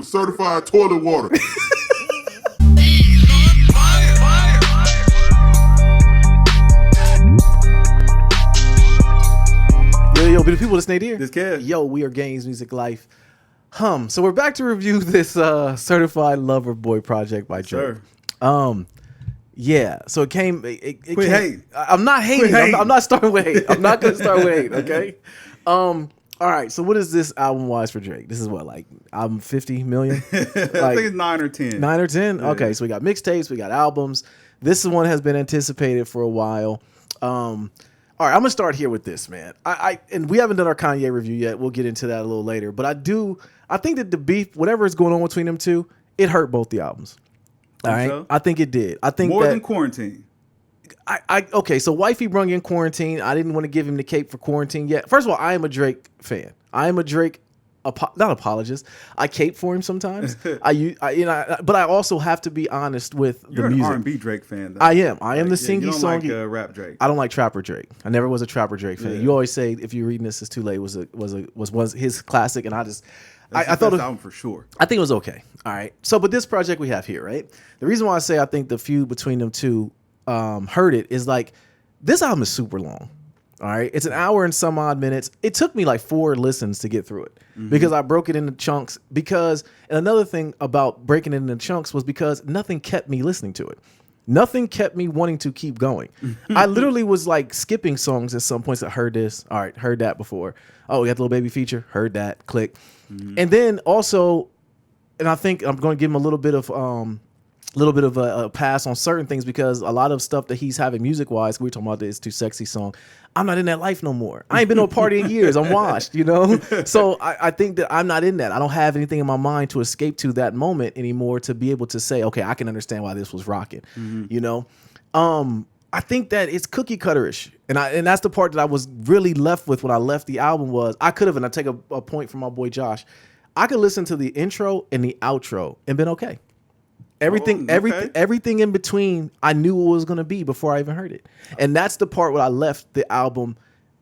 certified toilet water. Yo, beautiful people, this Nadir. This kid. Yo, we are Games Music Life. So we're back to review this Certified Lover Boy project by Drake. Yeah, so it came. It Quit came, hating. I'm not hating. I'm not starting with hate. I'm not gonna start with hate. Okay. All right. So what is this album wise for Drake? This is what, like, album 50 million? I think it's 9 or 10. 9 or 10. Yeah. Okay, so we got mixtapes, we got albums. This one has been anticipated for a while. All right, I'm gonna start here with this, man. And we haven't done our Kanye review yet. We'll get into that a little later. But I think that the beef, whatever is going on between them two, it hurt both the albums. All right, so? I think it did. I think More that, than Quarantine. Okay, so Wifey brung in Quarantine. I didn't want to give him the cape for Quarantine yet. First of all, I am a Drake fan. I am a Drake not apologist. I cape for him sometimes. But I also have to be honest with You're the music. an R&B Drake fan, though. I am the singy you don't songy. like rap Drake. I don't like Trapper Drake. I never was a Trapper Drake fan. Yeah. You always say if you're reading this, it's too late. Was his classic, and I That's thought the it, best album for sure. I think it was okay. All right. So, but this project we have here, right? The reason why I say I think the feud between them two hurt it is, like, this album is super long. All right. It's an hour and some odd minutes. It took me like 4 listens to get through it because I broke it into chunks. And another thing about breaking it into chunks was because nothing kept me listening to it. Nothing kept me wanting to keep going. I literally was like skipping songs at some points. I heard this. All right. Heard that before. Oh, we got the Lil Baby feature. Heard that. Click. And then also, and I think I'm going to give him a little bit of a pass on certain things because a lot of stuff that he's having music wise, we were talking about this Too Sexy song. I'm not in that life no more. I ain't been to a party in years. I'm washed, you know? So I think that I'm not in that. I don't have anything in my mind to escape to that moment anymore to be able to say, okay, I can understand why this was rocking, you know? I think that it's cookie cutterish. And that's the part that I was really left with when I left the album was I could have, and I take a point from my boy Josh, I could listen to the intro and the outro and been okay. Everything in between, I knew what it was going to be before I even heard it. And that's the part where I left the album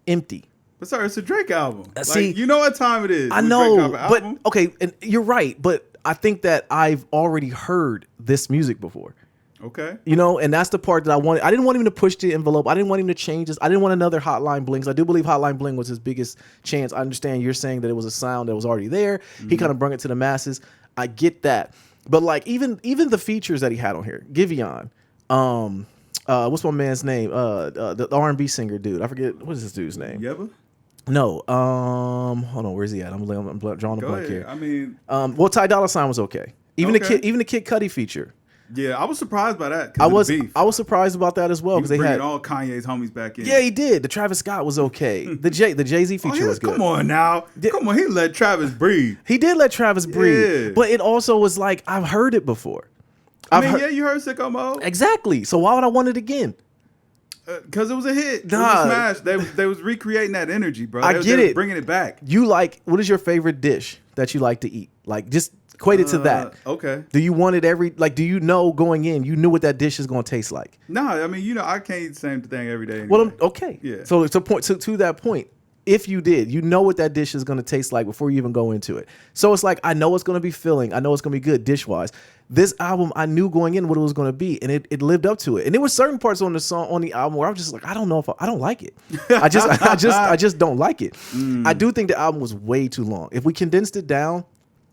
empty. But sorry, it's a Drake album. See, you know what time it is. I know, but okay, and you're right. But I think that I've already heard this music before. Okay. You know, and that's the part that I wanted. I didn't want him to push the envelope. I didn't want him to change this. I didn't want another Hotline Blings. I do believe Hotline Bling was his biggest chance. I understand you're saying that it was a sound that was already there. He kind of brought it to the masses. I get that. But like even the features that he had on here, Giveon, what's my man's name? The R&B singer dude. I forget what is this dude's name. Yebba? No. Hold on. Where's he at? I'm drawing a blank here. I mean, well, Ty Dolla $ign was okay. Even Okay. the Kid Cudi feature. yeah, I was surprised by that. I was beef. I was surprised about that as well He because was they bringing had all Kanye's homies back in. yeah he did. The Travis Scott was okay. The Jay-Z feature was good. Come on now. Come on, he let Travis breathe. He did let Travis breathe, Yeah. but it also was like I've heard it before. I mean, you heard Sicko Mode? Exactly. So why would I want it again? Because it was a hit. It Nah. was a smash. They was recreating that energy, bro. I They was get it. bringing it back. What is your favorite dish that you like to eat? Like, just equate it to that. Okay. Do you want it do you know going in, you knew what that dish is going to taste like? No, I mean, I can't eat the same thing every day. Anyway. Well, okay. Yeah. So to that point, if you did, you know what that dish is going to taste like before you even go into it. So it's like, I know it's going to be filling. I know it's going to be good dish-wise. This album, I knew going in what it was going to be, and it lived up to it. And there were certain parts on the album where I was just like, I don't know if I don't like it. I just don't like it. I do think the album was way too long. If we condensed it down,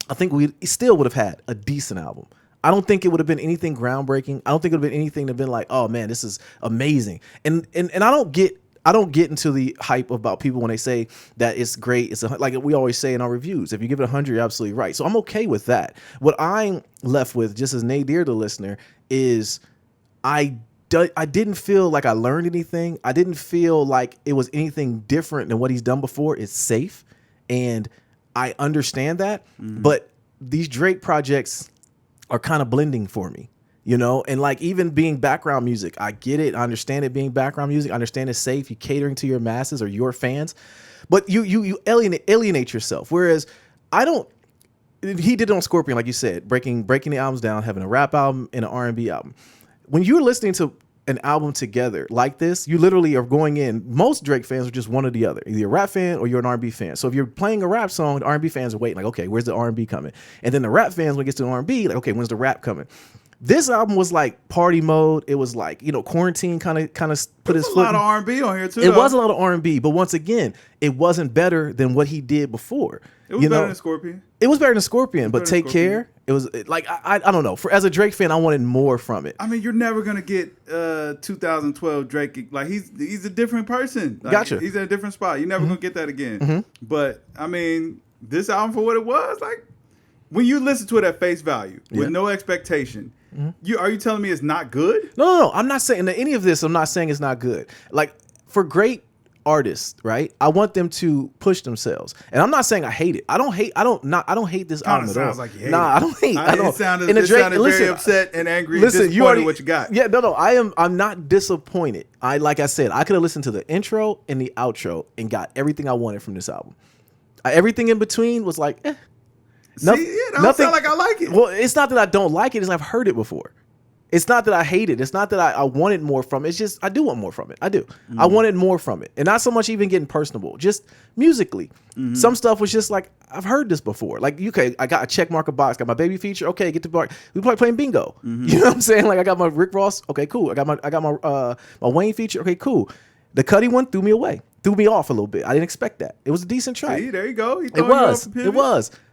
I think we still would have had a decent album. I don't think it would have been anything groundbreaking. I don't think it would have been anything that been like, oh man, this is amazing. And I don't get into the hype about people when they say that it's great. It's like we always say in our reviews, if you give it 100, you're absolutely right. So I'm okay with that. What I'm left with, just as Nadir, the listener, is I didn't feel like I learned anything. I didn't feel like it was anything different than what he's done before. It's safe, and I understand that. But these Drake projects are kind of blending for me. You know, and like even being background music, I get it. I understand it being background music. I understand it's safe. You're catering to your masses or your fans, but you alienate yourself. Whereas he did it on Scorpion, like you said, breaking the albums down, having a rap album and an R&B album. When you're listening to an album together like this, you literally are going in. Most Drake fans are just one or the other. Either you're a rap fan or you're an R&B fan. So if you're playing a rap song, the R&B fans are waiting like, okay, where's the R&B coming? And then the rap fans, when it gets to the R&B, like, okay, when's the rap coming? This album was like party mode. It was like, quarantine kind of put his foot. A lot of R&B on here too. It was a lot of R&B, but once again, it wasn't better than what he did before. It was better than Scorpion. It was better than Scorpion, but Take Care. It was like I don't know. As a Drake fan, I wanted more from it. I mean, you're never gonna get 2012 Drake. Like he's a different person. Like, Gotcha. He's in a different spot. You're never gonna get that again. But I mean, this album for what it was, like when you listen to it at face value with no expectation, are you telling me it's not good? No. I'm not saying that any of this. I'm not saying it's not good. Like for great artists, right? I want them to push themselves, and I'm not saying I hate it. I don't hate this album at all. Like you hate I don't hate. I don't. It sounded very upset and angry. Listen, you already what you got. Yeah, no. I'm not disappointed. Like I said, I could have listened to the intro and the outro and got everything I wanted from this album. Everything in between was like, eh. Nothing sound like I like it. Well, it's not that I don't like it. It's I've heard it before. It's not that I hate it. It's not that I wanted more from it. It's just I do want more from it. I do. I wanted more from it. And not so much even getting personable. Just musically. Some stuff was just like, I've heard this before. Like, okay, I got a check mark a box. Got my baby feature. Okay, get to bar. We playing bingo. You know what I'm saying? Like I got my Rick Ross. Okay, cool. I got my Wayne feature. Okay, cool. The Cudi one threw me away. Threw me off a little bit. I didn't expect that. It was a decent track. See, there you go. It was.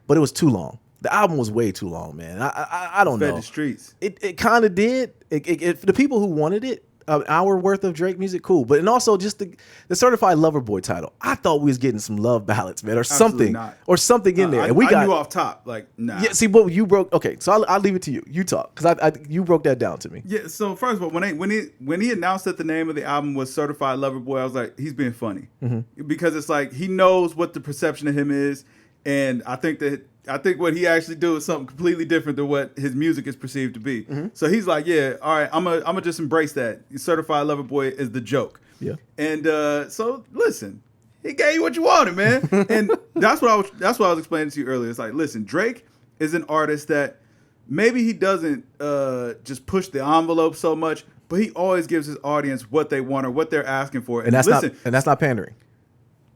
But it was too long. The album was way too long, man. I don't know. The streets. It kind of did. For the people who wanted it, an hour worth of Drake music, cool. But and also just the Certified Lover Boy title. I thought we was getting some love ballads, man, or something, or something in there. And I knew off top, like nah. Yeah, see, but you broke. Okay, so I'll leave it to you. You talk because you broke that down to me. Yeah. So first of all, when he announced that the name of the album was Certified Lover Boy, I was like, he's being funny because it's like he knows what the perception of him is, and I think what he actually do is something completely different than what his music is perceived to be. So he's like, yeah, all right, I'm gonna just embrace that. Certified Lover Boy is the joke. Yeah. And so listen, he gave you what you wanted, man. And that's what I was explaining to you earlier. It's like, listen, Drake is an artist that maybe he doesn't just push the envelope so much, but he always gives his audience what they want or what they're asking for. And that's not pandering.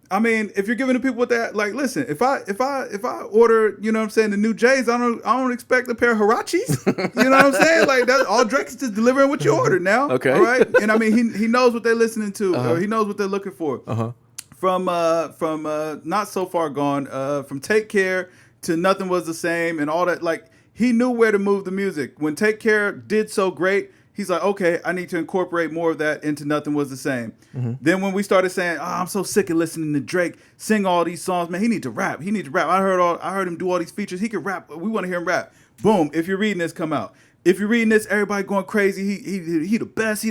I mean, if you're giving the people what they like, listen. If I order, you know what I'm saying, the new J's, I don't expect a pair of Huaraches. You know what I'm saying? Like that's all Drake's just delivering what you ordered now. Okay. All right. And I mean, he knows what they're listening to, or he knows what they're looking for. From Not So Far Gone, from Take Care to Nothing Was the Same, and all that. Like he knew where to move the music. When Take Care did so great, he's like, okay, I need to incorporate more of that into Nothing Was the Same. Then when we started saying, oh, I'm so sick of listening to Drake sing all these songs, man, he need to rap. I heard him do all these features. He could rap. We want to hear him rap. Boom. If You're Reading This come out. If You're Reading This, everybody going crazy. He the best.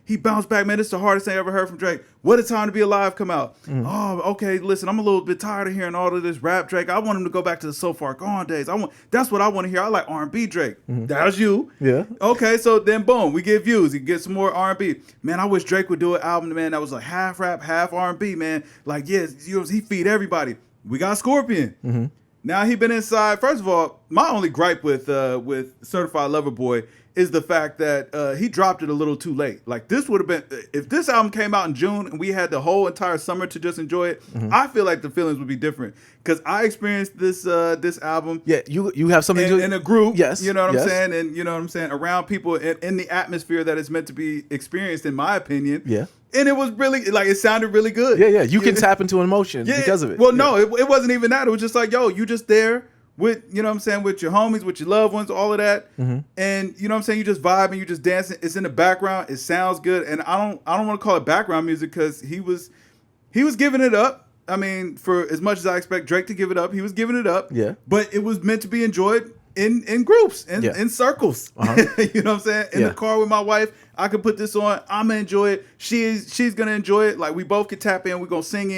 He bounced back, man. This is the hardest thing I ever heard from Drake. What a Time to Be Alive come out. Oh, okay. Listen, I'm a little bit tired of hearing all of this rap Drake. I want him to go back to the So Far Gone days. That's what I want to hear. I like R&B Drake. That was you. Yeah. Okay, so then boom, we get views. He gets some more R&B. Man, I wish Drake would do an album, man, that was like half rap, half R&B, man. Like, yes, he feed everybody. We got Scorpion. Now he been inside. First of all, my only gripe with Certified Lover Boy is the fact that he dropped it a little too late. Like this would have been, if this album came out in June and we had the whole entire summer to just enjoy it, I feel like the feelings would be different. Because I experienced this album. Yeah, you have something in a group. Yes, you know what I'm saying, and you know what I'm saying, around people in the atmosphere that is meant to be experienced, in my opinion. Yeah. And it was really, like, it sounded really good. Yeah. You can tap into an emotion because of it. Well, no, it wasn't even that. It was just like, yo, you just there with, you know what I'm saying, with your homies, with your loved ones, all of that. And, you know what I'm saying, you just vibing, you just dancing. It's in the background. It sounds good. And I don't want to call it background music because he was giving it up. I mean, for as much as I expect Drake to give it up, he was giving it up. Yeah. But it was meant to be enjoyed in groups, in circles. You know what I'm saying? In the car with my wife, I could put this on. I'm gonna enjoy it. She's gonna enjoy it. Like we both could tap in. We're gonna sing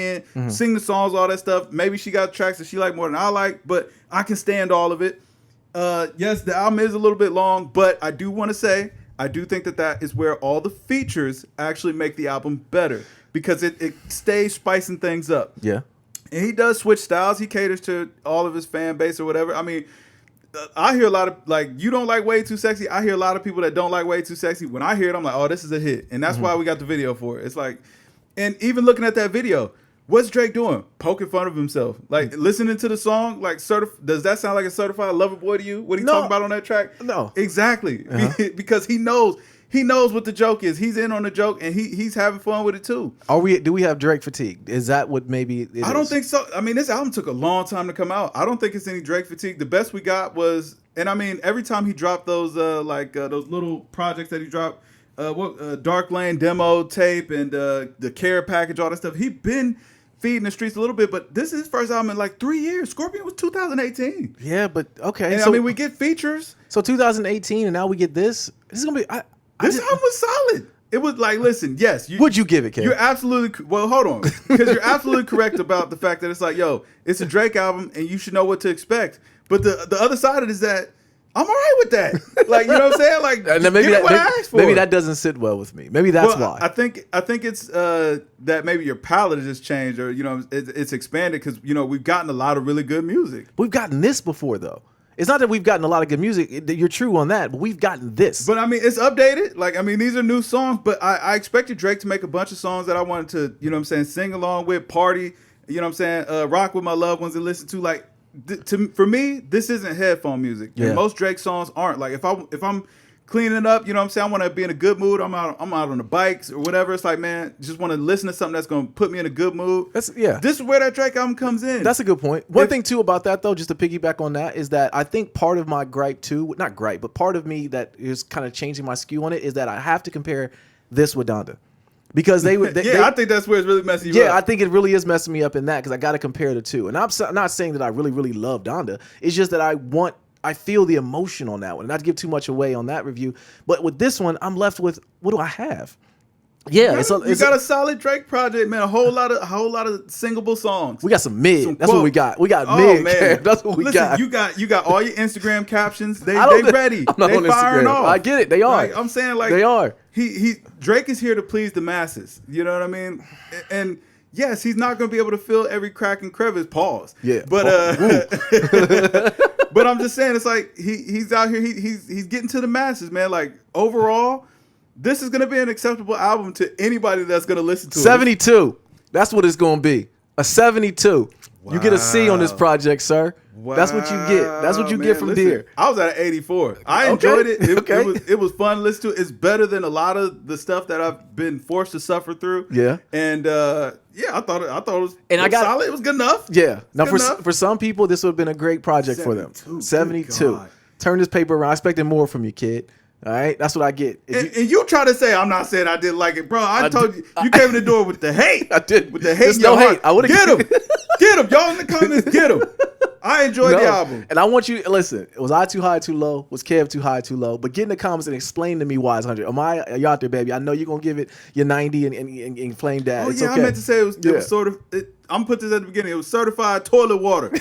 sing the songs, all that stuff. Maybe she got tracks that she like more than I like, but I can stand all of it. Yes, the album is a little bit long, but I do want to say I do think that is where all the features actually make the album better because it stays spicing things up. Yeah. And he does switch styles. He caters to all of his fan base or whatever. I mean, I hear a lot of like you don't like Way Too Sexy. I hear a lot of people that don't like Way Too Sexy. When I hear it, I'm like, oh, this is a hit, and that's why we got the video for it. It's like, and even looking at that video, what's Drake doing? Poking fun of himself, like listening to the song. Like, does that sound like a certified lover boy to you? What he talking about on that track? No, exactly, because he knows what the joke is. He's in on the joke, and he's having fun with it too. Do we have Drake fatigue? Is that what maybe it I don't think so. I mean, this album took a long time to come out. I don't think it's any Drake fatigue. The best we got was, and I mean, every time he dropped those those little projects that he dropped, Dark Lane demo tape and the Care package, all that stuff, he been feeding the streets a little bit, but this is his first album in like 3 years. Scorpion was 2018. Yeah, but okay. And so, I mean, we get features. So 2018, and now we get this. This is gonna be. This album was solid. It was like, listen, yes. Would you give it, Kev? You're absolutely, well, hold on. Because you're absolutely correct about the fact that it's like, yo, it's a Drake album and you should know what to expect. But the other side of it is that I'm all right with that. Like, you know what I'm saying? Like, maybe that doesn't sit well with me. Maybe that's why. I think it's that maybe your palette has just changed, or, you know, it's expanded because, you know, we've gotten a lot of really good music. We've gotten this before, though. It's not that we've gotten a lot of good music. You're true on that, but we've gotten this. But I mean, it's updated. Like, I mean, these are new songs, but I expected Drake to make a bunch of songs that I wanted to, you know what I'm saying, sing along with, party, you know what I'm saying, rock with my loved ones and listen to. Like, for me, this isn't headphone music. Yeah. And most Drake songs aren't. Like, if I'm cleaning up, you know what I'm saying, I want to be in a good mood. I'm out on the bikes or whatever. It's like, man, just want to listen to something that's going to put me in a good mood. This is where that Drake album comes in. That's a good point. One thing too about that though, just to piggyback on that, is that I think part of my gripe too, not gripe, but part of me that is kind of changing my skew on it is that I have to compare this with Donda. Because I think that's where it's really messing you up. Yeah, I think it really is messing me up in that because I got to compare the two. And I'm not saying that I really, really love Donda. It's just that I feel the emotion on that one. Not to give too much away on that review, but with this one, I'm left with, what do I have? Yeah, you got a solid Drake project, man. A whole lot of singable songs. We got some mid. That's what we got. We got mid. Man. That's what we got. You got all your Instagram captions. They ready. I'm not they on firing Instagram. off. I get it. They are. Like, I'm saying, like, they are. Drake is here to please the masses. You know what I mean? And yes, he's not going to be able to fill every crack and crevice. Pause. Yeah. But but I'm just saying, it's like he's out here. He's getting to the masses, man. Like, overall, this is going to be an acceptable album to anybody that's going to listen to it. 72. That's what it's going to be. A 72. Wow. You get a C on this project, sir. Wow. That's what you get. That's what you get from Dear. I was at an 84. I enjoyed it. It was fun to listen to. It's better than a lot of the stuff that I've been forced to suffer through. Yeah. And I thought it was solid. It was good enough. Yeah. Now for some people, this would have been a great project for them. 72. Turn this paper around. I expected more from you, kid. All right, that's what I get. And you try to say I'm not saying I didn't like it, bro. I told you came in the door with the hate. I did with the hate. There's no hate. I would get him, get him. Y'all in the comments, get him. I enjoyed the album, and I want you to listen. Was I too high, too low? Was Kev too high, too low? But get in the comments and explain to me why it's 100. Are you out there, baby? I know you're gonna give it your 90 and flame that. Oh it's yeah, okay. I meant to say it was sort of. I'm gonna put this at the beginning. It was certified toilet water.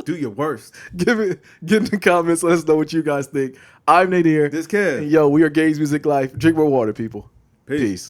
Do your worst. Get in the comments. Let us know what you guys think. I'm Nadir. This Kev. And yo, we are Gaze Music Life. Drink more water, people. Peace.